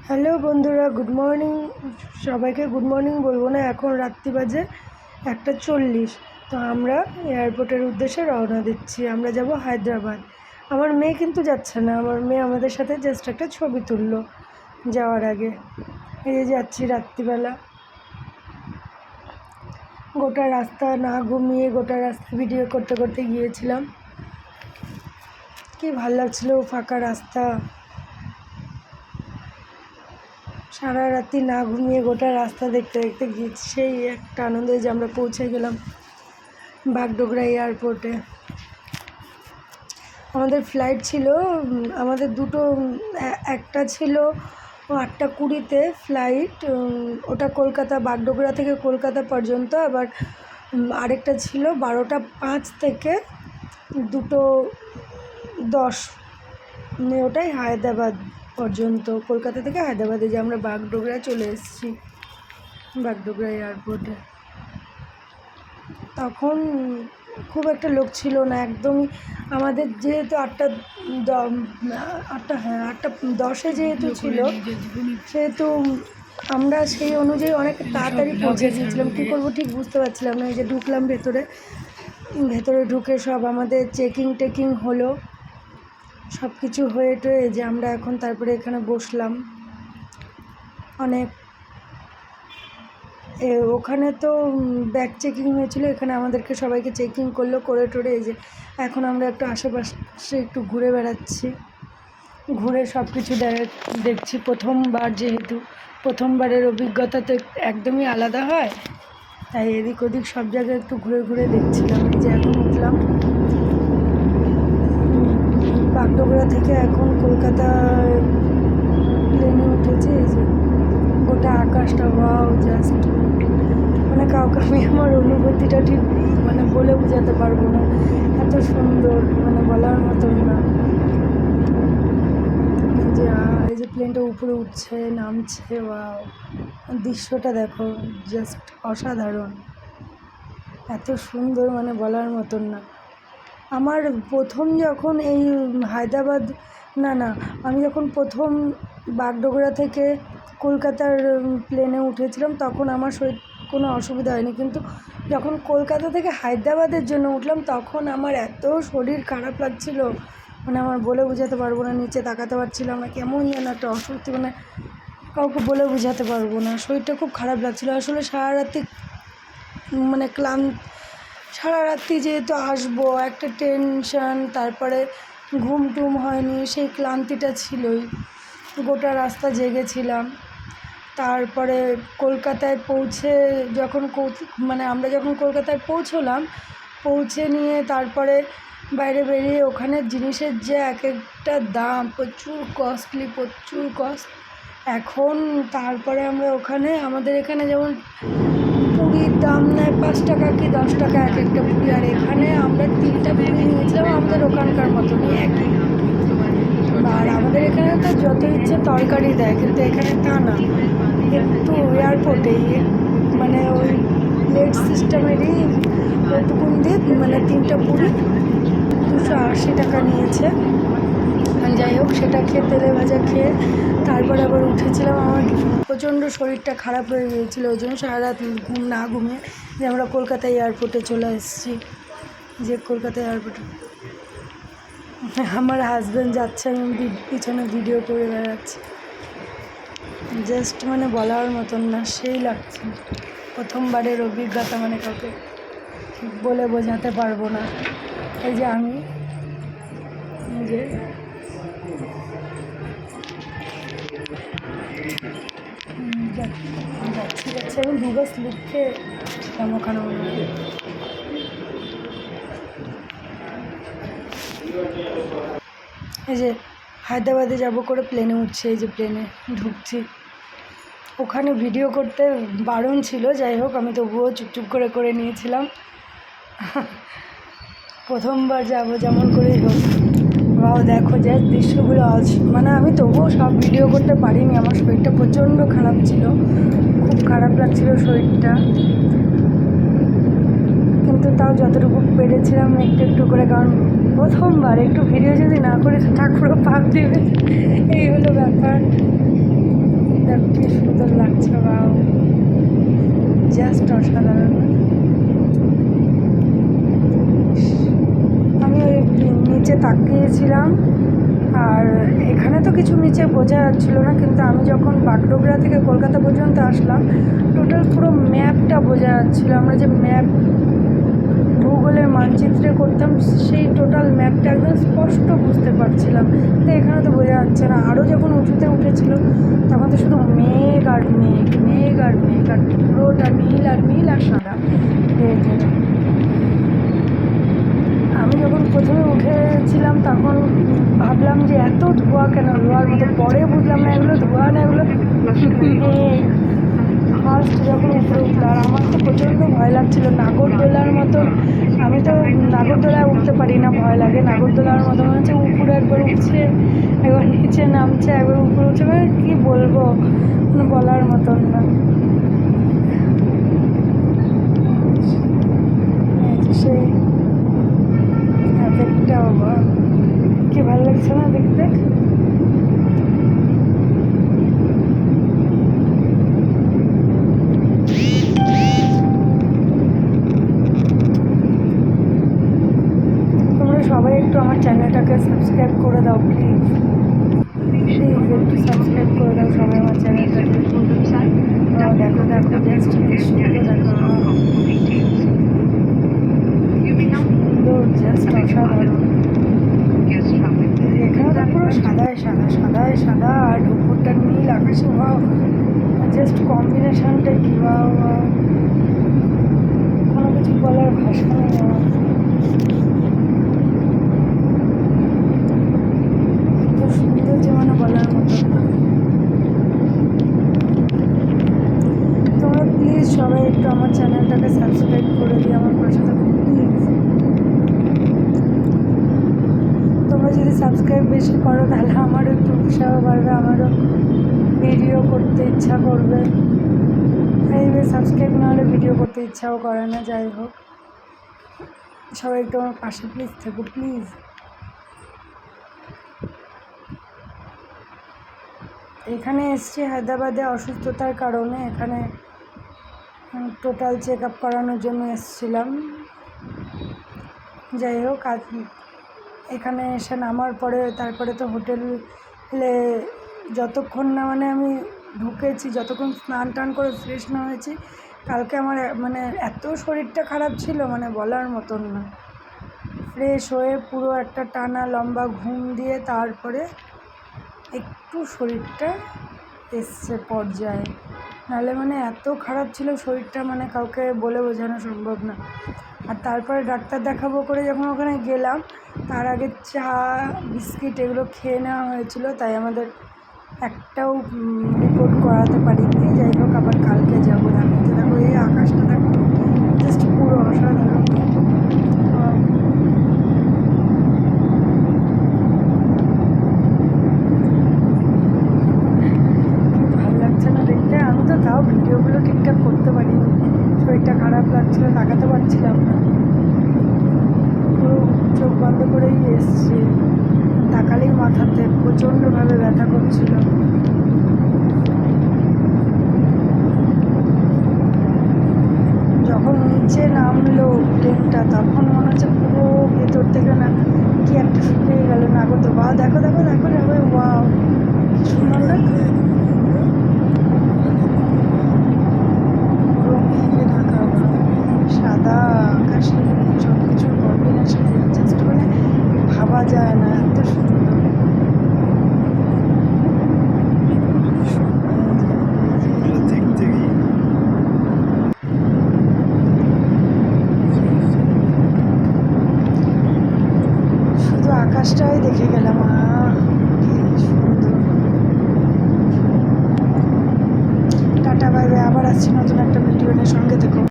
Hello বন্ধুরা, good morning. সবাইকে good morning বলবো না, এখন রাত্রি বাজে 1:40। তো আমরা এয়ারপোর্টের উদ্দেশ্যে রওনা দিচ্ছি। আমরা যাব হায়দ্রাবাদ। আমার মেয়ে কিন্তু যাচ্ছে না, আমার মেয়ে আমাদের সাথে জাস্ট একটা ছবি তুললো যাওয়ার আগে। এই যে যাচ্ছি রাত্রিবেলা, গোটা রাস্তা না ঘুমিয়ে গোটা রাস্তা ভিডিও করতে করতে গিয়েছিলাম। কি ভালো লাগছিলো, ফাঁকা রাস্তা। সারা রাত্রি না ঘুমিয়ে গোটা রাস্তা দেখতে দেখতে গিয়েছি। সেই একটা আনন্দ যে আমরা পৌঁছে গেলাম বাগডোগরা এয়ারপোর্টে। আমাদের ফ্লাইট ছিল, আমাদের দুটো, একটা ছিল 8:20-তে ফ্লাইট, ওটা কলকাতা বাগডোগরা থেকে কলকাতা পর্যন্ত। আবার আরেকটা ছিল 12:05 থেকে 2:10, ওটাই হায়দ্রাবাদ পর্যন্ত, কলকাতা থেকে হায়দ্রাবাদে। যে আমরা বাগডোগরা চলে এসেছি বাগডোগরা এয়ারপোর্টে। তখন খুব একটা লোক ছিল না একদমই। আমাদের যেহেতু 8:10 যেহেতু ছিল, সেহেতু আমরা সেই অনুযায়ী অনেক তাড়াতাড়ি পৌঁছে গিয়েছিলাম। কী করবো ঠিক বুঝতে পারছিলাম না। এই যে ঢুকলাম ভেতরে ঢুকে সব আমাদের চেকিং হলো, সব কিছু হয়ে টয়ে যে আমরা এখন তারপরে এখানে বসলাম। ওখানে তো ব্যাগ চেকিং হয়েছিল, এখানে আমাদেরকে সবাইকে চেকিং করলো, করে টোরে এই যে এখন আমরা একটু আশেপাশে একটু ঘুরে বেড়াচ্ছি, ঘুরে সব কিছু দেখছি। প্রথমবার যেহেতু, প্রথমবারের অভিজ্ঞতা তো একদমই আলাদা হয়, তাই এদিক ওদিক সব জায়গায় একটু ঘুরে ঘুরে দেখছিলাম। এই যে এখন উঠলাম বাগডোগরা থেকে, এখন কলকাতায় প্লেনে উঠেছি। এই যে গোটা আকাশটা, ওয়াও, জাস্ট মানে কাউকে আমি আমার অনুভূতিটা ঠিক বলে বোঝাতে পারবো না, এত সুন্দর, বলার মতন না। এই যে প্লেনটা উপরে উঠছে নামছে, ওয়াও, দৃশ্যটা দেখো, জাস্ট অসাধারণ, এত সুন্দর, বলার মতন না। আমার প্রথম যখন এই হায়দ্রাবাদ, আমি যখন প্রথম বাগডোগরা থেকে কলকাতার প্লেনে উঠেছিলাম, তখন আমার শরীর কোনো অসুবিধা হয়নি। কিন্তু যখন কলকাতা থেকে হায়দ্রাবাদের জন্য উঠলাম, তখন আমার এত শরীর খারাপ লাগছিল, আমার বলে বোঝাতে পারবো না। নিচে তাকাতে পারছিলাম না, কেমন যেন একটা অস্বস্তি, কাউকে বলে বোঝাতে পারবো না। শরীরটা খুব খারাপ লাগছিলো আসলে। সারা রাত্রি সারা রাত্রি যেহেতু আসবো, একটা টেনশান, তারপরে ঘুম টুম হয়নি, সেই ক্লান্তিটা ছিলই। গোটা রাস্তা জেগেছিলাম। তারপরে কলকাতায় পৌঁছে আমরা যখন কলকাতায় পৌঁছলাম, পৌঁছে নিয়ে তারপরে বাইরে বেরিয়ে ওখানে জিনিসের যে এক একটা দাম, প্রচুর কস্টলি, প্রচুর কস্ট। এখন তারপরে আমরা ওখানে, আমাদের এখানে যেমন পুরীর দাম নেয় 5 টাকা কি 10 টাকা এক একটা পুরী, আর এখানে আমরা 3টা পুরী নিয়েছিলাম আমাদের ওখানকার মতনই একই। আর আমাদের এখানে তো যত ইচ্ছে তরকারি দেয়, কিন্তু এখানে তা না। একটু এয়ারপোর্টেই ওই প্লেট সিস্টেমেরই ওটুকুন দিয়ে 3টা পুরি 280 টাকা নিয়েছে। যাই হোক, সেটা খেয়ে তেলে ভাজা খেয়ে তারপরে আবার উঠেছিলাম। আমার প্রচণ্ড শরীরটা খারাপ হয়ে গিয়েছিলো, ওই জন্য সারা রাত ঘুম না ঘুমিয়ে যে আমরা কলকাতা এয়ারপোর্টে চলে এসেছি। যে কলকাতা এয়ারপোর্টে আমার হাজব্যান্ড যাচ্ছে, আমি পিছনে ভিডিও করে বেড়াচ্ছি। জাস্ট বলার মতন না, সেই লাগছে। প্রথমবারের অভিজ্ঞতা, কাউকে বলে বোঝাতে পারবো না। এই যে আমি যে যাচ্ছি আমি 2 বাস লিখে ওখানে মনে হয়। এই যে হায়দ্রাবাদে যাব করে প্লেনে উঠছে, এই যে প্লেনে ঢুকছি। ওখানে ভিডিও করতে বারণ ছিল, যাই হোক আমি তবুও চুপচুপ করে নিয়েছিলাম। প্রথমবার যাব, যেমন করেই হোক। বাও, দেখো যে দৃশ্যগুলো আমি তবুও সব ভিডিও করতে পারিনি, আমার শরীরটা প্রচণ্ড খারাপ ছিল, খুব খারাপ লাগছিল শরীরটা। কিন্তু তাও যতটুকু পেরেছিলাম একটু একটু করে, কারণ প্রথমবার একটু ভিডিও যদি না করে ঠাকুরও পাপ দেবে, এই হলো ব্যাপার। কি সুন্দর লাগছে, বাও, জাস্ট অসাধারণ। আমি ওই নিচে তাকিয়েছিলাম, আর এখানে তো কিছু নিচে বোঝা যাচ্ছিলো না, কিন্তু আমি যখন বাগডোগরা থেকে কলকাতা পর্যন্ত আসলাম টোটাল পুরো ম্যাপটা বোঝা যাচ্ছিলো। আমরা যে ম্যাপ ভূগোলের মানচিত্রে করতাম সেই টোটাল ম্যাপটা একদম স্পষ্ট বুঝতে পারছিলাম। তো এখানে তো বোঝা যাচ্ছে না। আরও যখন উঁচুতে উঠেছিল তখন তো শুধু মেঘ আর মেঘ, মেঘ আর মেঘ, আর পুরোটা নীল আর নীল আর সাদা। আমি যখন প্রথমে উঠেছিলাম তখন ভাবলাম যে এত ধোঁয়া কেন, ধোঁয়ার মতো। পরে বুঝলাম না এগুলো ধোঁয়া না, এগুলো ফার্স্ট যখন উপরে উঠলো, আর আমার তো প্রচণ্ড ভয় লাগছিলো। নাগরদোলার মতন, আমি তো নাগরদোলায় উঠতে পারি না, ভয় লাগে। নাগরদোলার মতো মনে হচ্ছে উপরে একবার উঠছে, একবার নিচে নামছে, একবার উপরে উঠছে, মানে কী বলবো, বলার মতন না। সেই এফেক্টটা কি ভালো লাগছে না দেখতে। তোমরা সবাই একটু আমার চ্যানেলটাকে সাবস্ক্রাইব করে দাও প্লিজ, প্লিজ একটু সাবস্ক্রাইব করে দাও সবাই আমার চ্যানেলটাকে। দেখো দেখো, জাস্ট সুন্দর, দেখো সুন্দর, জাস্ট অসাধারণ। এখানে তো পুরো সাদায় সাদা, সাদায় সাদা, আর উপরটা নীল আকাশে, ওয়াও, জাস্ট কম্বিনেশনটা কি, ওয়াও, কোনো কিছু বলার ভাষা নেই আমার। এত সুন্দর যে মানে বলার মতো না। তোমরা প্লিজ সবাই একটু আমার চ্যানেলটাকে সাবস্ক্রাইব করে দিয়ে আমার পাশে থাকো প্লিজ। তোমরা যদি সাবস্ক্রাইব বেশি করো তাহলে আমারও একটু উৎসাহ বাড়বে, আমারও ভিডিও করতে ইচ্ছা করবে। এইভাবে সাবস্ক্রাইব না হলে ভিডিও করতে ইচ্ছাও করে না। যাই হোক, সবাই একটু আমার পাশে প্লিজ থেকো প্লিজ। এখানে এসছি হায়দ্রাবাদে অসুস্থতার কারণে, এখানে টোটাল চেক আপ করানোর জন্য এসেছিলাম। যাই হোক, আজ এখানে এসে নামার পরে তারপরে তো হোটেলে যতক্ষণ না মানে আমি ঢুকেছি, যতক্ষণ স্নান টান করে ফ্রেশ না হয়েছি, কালকে আমার মানে এত শরীরটা খারাপ ছিল মানে বলার মতন না। ফ্রেশ হয়ে পুরো একটা টানা লম্বা ঘুম দিয়ে তারপরে একটু শরীরটা এসছে পর্যায়ে, নাহলে মানে এত খারাপ ছিল শরীরটা, মানে কাউকে বলে বোঝানো সম্ভব না। আর তারপরে ডাক্তার দেখাবো করে যখন ওখানে গেলাম, তার আগে চা বিস্কিট এগুলো খেয়ে নেওয়া হয়েছিল, তাই আমাদের একটাও রিপোর্ট করাতে পারিনি। যাই হোক, আবার কালকে যাবো। দেখাতে দেখো এই আকাশটা দেখো, জাস্ট পুরো অসাধারণ। ভালো লাগছে না দেখতে। আমি তো তাও ভিডিওগুলো ঠিকঠাক করতে পারিনি, শরীরটা খারাপ লাগছিলো, তাকাতে পারছিলাম না, পুরো চোখ বন্ধ করেই এসছি। তাকালেই মাথাতে প্রচণ্ডভাবে ব্যথা করছিল। যখন নিচে নামলো প্লেনটা তখন মনে হচ্ছে পুরো ভেতর থেকে না কি একটা শুকিয়ে গেল নাগরদোলা। বা দেখো দেখো দেখো দেখো, ওয়াও, সুন্দর না, পুরো মেঘে ঢাকা, সাদা আকাশে সব কিছুর কম্বিনেশন জাস্ট মানে ভাবা যায় না, এত সুন্দর। শুধু আকাশটাই দেখে গেলাম, কি সুন্দর। টাটা, বাই বাই, আবার আসছি নতুন একটা ভিডিও নিয়ে, সঙ্গে থেকো।